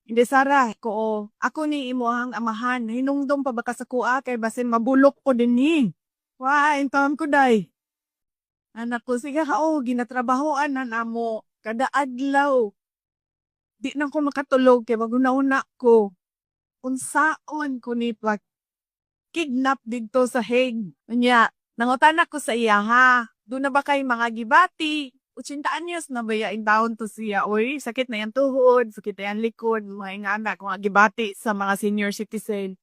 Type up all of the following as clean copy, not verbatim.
Hindi Sara, ko ako ni imuhang amahan. Hinungdom pa ba ka sa kuha kay basin mabulok ko din ni. Wa, intam ko day. Anak ko, sige ka ginatrabahoan na namo. Kada adlaw. Di na ko makatulog kay magunauna ko. Unsaon ko ni kidnap dito sa Hague. Nya, nangutan ako sa iya ha. Doon na ba kay mga gibati? 80 anyos na ba in down to siya? Uy, sakit na yan tuhod, sakit na yan likod, mga anak, mga gibati sa mga senior citizen.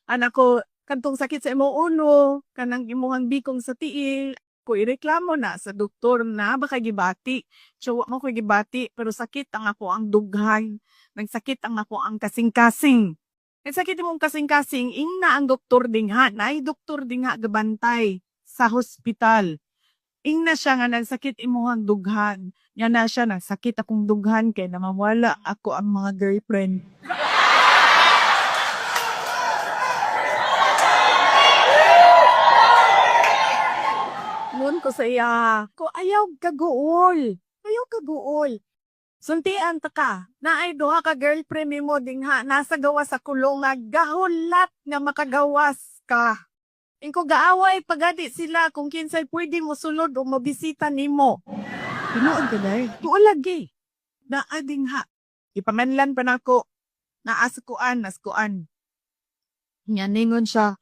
Anak ko, kantong sakit sa imong ulo, kanang imong bikong sa tiil, ko ireklamo na sa doktor na baka gibati. So, mo ko gibati, pero sakit ang ako ang dughan. Nagsakit ang ako ang kasing-kasing. Ang sakit mong kasing-kasing, ing na ang doktor dingha, na ay doktor dingha gabantay sa hospital. Ing na siya nga nagsakit imuhang dughan. Yan na siya nagsakit akong dughan kay namawala ako ang mga girlfriend. Noon ko sa iya, ko ayaw kaguol. Ayaw kaguol. Suntian ta ka, na ay duha ka girlfriend mo dingha, nasa gawa sa kulong nga gahulat nga makagawas ka. Ingko gaaway pagadi sila kung kinsay pwede mo sulod o mabisita nimo. Tinuod ka day? Tuon lagi. Naading ha. Ipamanlan pa nako. Naaskuan, naskuan. Nyaningon siya.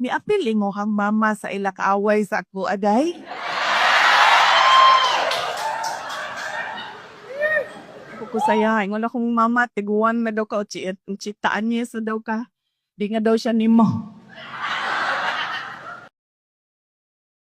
Miapil mo hang mama sa ila kaaway sa ako aday. Ako saya, ingon akong mama, tiguan na daw ka, uchitaan niya sa daw ka. Di nga daw siya nimo.